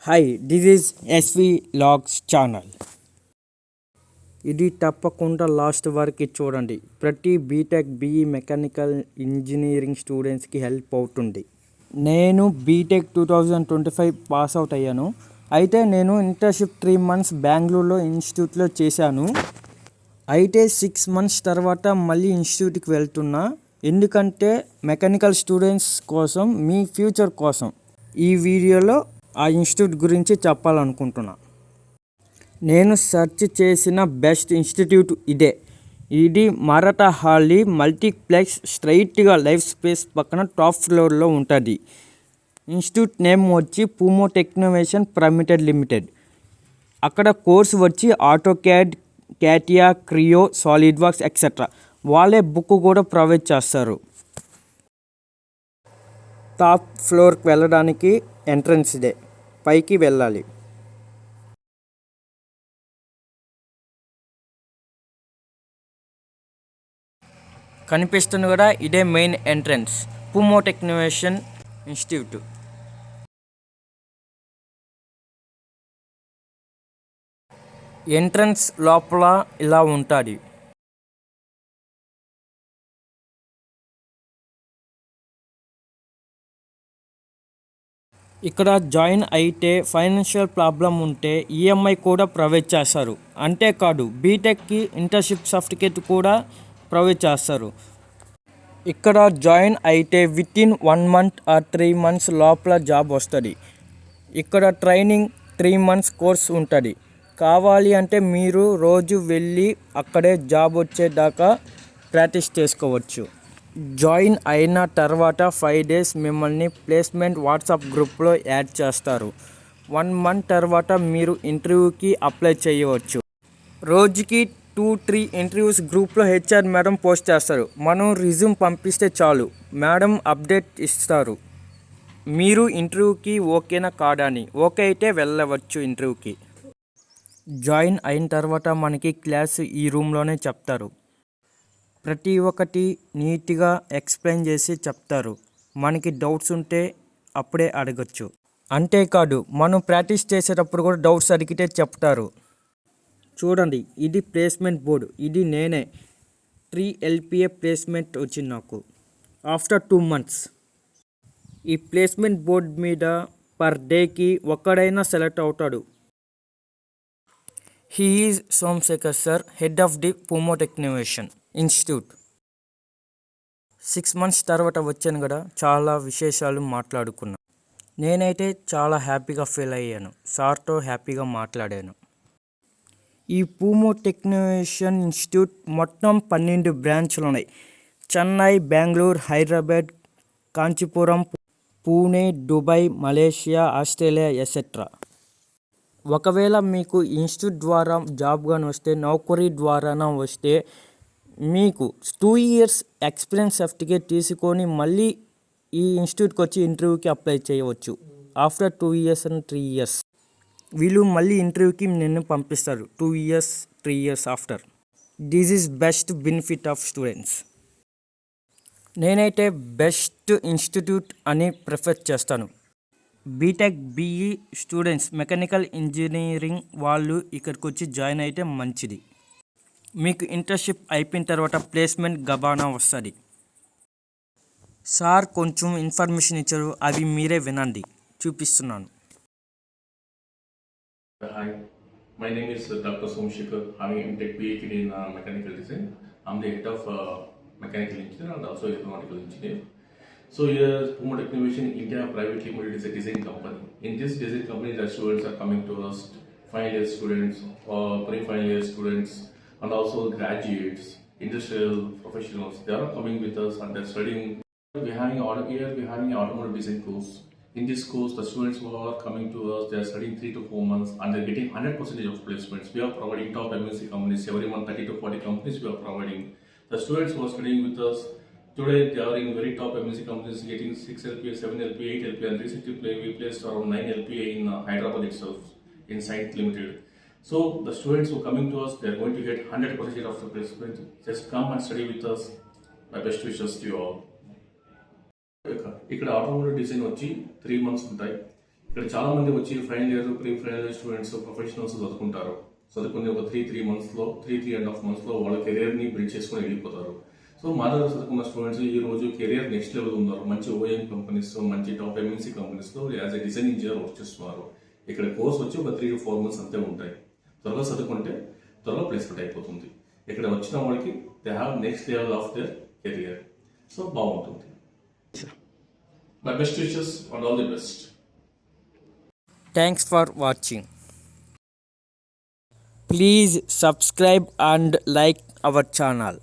Hi this is SV logs channel. ఇది తప్పకుండా last వరకు చూడండి. ప్రతి బీటెక్ బీఈ మెకానికల్ ఇంజనీరింగ్ స్టూడెంట్స్కి హెల్ప్ అవుతుంది. నేను బీటెక్ 2025 పాస్ అవుట్ అయ్యాను. అయితే నేను ఇంటర్న్షిప్ 3 months బెంగళూరులో ఇన్స్టిట్యూట్లో చేశాను. అయితే 6 months తర్వాత మళ్ళీ ఇన్స్టిట్యూట్కి వెళ్తున్నా. ఎందుకంటే మెకానికల్ స్టూడెంట్స్ కోసం, మీ ఫ్యూచర్ కోసం ఈ వీడియోలో ఆ ఇన్స్టిట్యూట్ గురించి చెప్పాలనుకుంటున్నా. నేను సెర్చ్ చేసిన బెస్ట్ ఇన్స్టిట్యూట్ ఇదే. ఇది మరఠహళ్లి మల్టీప్లెక్స్ స్ట్రైట్గా లైఫ్ స్పేస్ పక్కన టాప్ ఫ్లోర్లో ఉంటుంది. ఇన్స్టిట్యూట్ నేమ్ వచ్చి పూమో టెక్నోవేషన్ ప్రైవేట్ లిమిటెడ్. అక్కడ కోర్స్ వచ్చి AutoCAD, CATIA, Creo, solid works etcetera. వాళ్ళే బుక్ కూడా ప్రొవైడ్ చేస్తారు. టాప్ ఫ్లోర్కి వెళ్ళడానికి ఎంట్రన్స్ ఇదే. పైకి వెళ్ళాలి. కనిపిస్తుంది కూడా, ఇదే main entrance పూమో technovation institute. Entrance లోపల ఇలా ఉంటుంది. ఇక్కడ జాయిన్ అయితే ఫైనాన్షియల్ ప్రాబ్లం ఉంటే ఈఎంఐ కూడా ప్రొవైడ్ చేస్తారు. అంతేకాదు బీటెక్కి ఇంటర్న్షిప్ సర్టిఫికేట్ కూడా ప్రొవైడ్ చేస్తారు. ఇక్కడ జాయిన్ అయితే వితిన్ 1 month ఆర్ 3 months లోపల జాబ్ వస్తుంది. ఇక్కడ ట్రైనింగ్ 3 months కోర్స్ ఉంటుంది. కావాలి అంటే మీరు రోజు వెళ్ళి అక్కడే జాబ్ వచ్చేదాకా ప్రాక్టీస్ చేసుకోవచ్చు. జాయిన్ అయిన తర్వాత 5 days మిమ్మల్ని ప్లేస్మెంట్ వాట్సాప్ గ్రూప్లో యాడ్ చేస్తారు. 1 month తర్వాత మీరు ఇంటర్వ్యూకి అప్లై చేయవచ్చు. రోజుకి 2-3 ఇంటర్వ్యూస్ గ్రూప్లో హెచ్ఆర్ మేడం పోస్ట్ చేస్తారు. మనం రిజ్యూమ్ పంపిస్తే చాలు, మేడం అప్డేట్ ఇస్తారు. మీరు ఇంటర్వ్యూకి ఓకేనా కాదా అని. ఓకే అయితే వెళ్ళవచ్చు ఇంటర్వ్యూకి. జాయిన్ అయిన తర్వాత మనకి క్లాస్ ఈ రూమ్లోనే చెప్తారు. ప్రతి ఒక్కటి నీట్గా ఎక్స్ప్లెయిన్ చేసి చెప్తారు. మనకి డౌట్స్ ఉంటే అప్పుడే అడగచ్చు. అంతేకాదు మనం ప్రాక్టీస్ చేసేటప్పుడు కూడా డౌట్స్ అడిగితే చెప్తారు. చూడండి, ఇది ప్లేస్మెంట్ బోర్డు. ఇది నేనే 3 LPA ప్లేస్మెంట్ వచ్చింది నాకు ఆఫ్టర్ 2 months. ఈ ప్లేస్మెంట్ బోర్డు మీద పర్ డేకి ఒక్కడైనా సెలెక్ట్ అవుతాడు. He is Somashekar sir, head of the పూమో టెక్నోవేషన్ ఇన్స్టిట్యూట్. 6 months తర్వాత వచ్చాను కదా, చాలా విశేషాలు మాట్లాడుకున్నాను. నేనైతే చాలా హ్యాపీగా ఫీల్ అయ్యాను. సార్తో హ్యాపీగా మాట్లాడాను. ఈ పూమో టెక్నోవేషన్ ఇన్స్టిట్యూట్ మొత్తం 12 బ్రాంచ్లు ఉన్నాయి. Chennai, Bengaluru, Hyderabad, Kanchipuram, Pune, Dubai, Malaysia, Australia etcetera. ఒకవేళ మీకు ఇన్స్టిట్యూట్ ద్వారా జాబ్ కానీ వస్తే, నౌకరీ ద్వారా వస్తే మీకు 2 years ఎక్స్పీరియన్స్ సర్టిఫికేట్ తీసుకొని మళ్ళీ ఈ ఇన్స్టిట్యూట్కి వచ్చి ఇంటర్వ్యూకి అప్లై చేయవచ్చు. ఆఫ్టర్ 2 years అండ్ 3 years వీళ్ళు మళ్ళీ ఇంటర్వ్యూకి నిన్ను పంపిస్తారు. 2 years 3 years after. This is best benefit of students. నేనైతే బెస్ట్ ఇన్స్టిట్యూట్ అని ప్రిఫర్ చేస్తాను. BTech BE students, mechanical engineering వాళ్ళు ఇక్కడికి వచ్చి జాయిన్ అయితే మంచిది. మీకు ఇంటర్న్షిప్ అయిపోయిన తర్వాత ప్లేస్మెంట్ గబానా వస్తుంది. సార్ కొంచెం ఇన్ఫర్మేషన్ ఇచ్చారు, అవి మీరే వినండి. చూపిస్తున్నాను. Hi, my name is Dr. Somshekhar, having MTech PhD in mechanical design. I'm the head of mechanical engineer and also aeronautical engineer. So here, Puma Technovation India Private Limited is a design company. In this design company, the students are coming to us, final year students or pre-final year students, and also graduates, industrial professionals. They are coming with us and they're studying. We're having an automotive design course. In this course, the students who are coming to us, they are studying 3 to 4 months and they're getting 100% of placements. We are providing top MNC companies every month, 30 to 40 companies we are providing. The students who are studying with us today, they are in very top MNC companies getting 6 LPA, 7 LPA, 8 LPA, and recently we placed around 9 LPA in Hyderabad itself in Site Limited. So the students who are coming to us, they are going to get 100% of the placement. Just come and study with us. My best wishes to you all. ఇక్కడ automotive design వచ్చి 3 months ఉంటాయి. ఇక్కడ చాలా మంది వచ్చి final year pre final year students professionals చదువుకుంటారు. చదువుకుని ఒక 3.5 months లో వాళ్ళ కెరియర్ ని బిల్డ్ చేసుకుని వెళ్ళిపోతారు. సో మా దగ్గర చదువుకున్న స్టూడెంట్స్ ఈ రోజు కెరియర్ నెక్స్ట్ లెవెల్ ఉన్నారు. మంచి ఓఎం కంపెనీస్, మంచి టాప్ ఎంఎన్సీ కంపెనీస్ లో as a design engineer work చేస్తున్నారు. ఇక్కడ కోర్స్ వచ్చి ఒక 3 to 4 months అంతే ఉంటాయి. త్వరగా చదువుకుంటే త్వరగా ప్లేస్మెంట్ అయిపోతుంది. ఇక్కడ వచ్చిన వాళ్ళకి they have next level of their career. So బాగుంటుంది. My best wishes and all the best. Thanks for watching. Please subscribe and like our channel.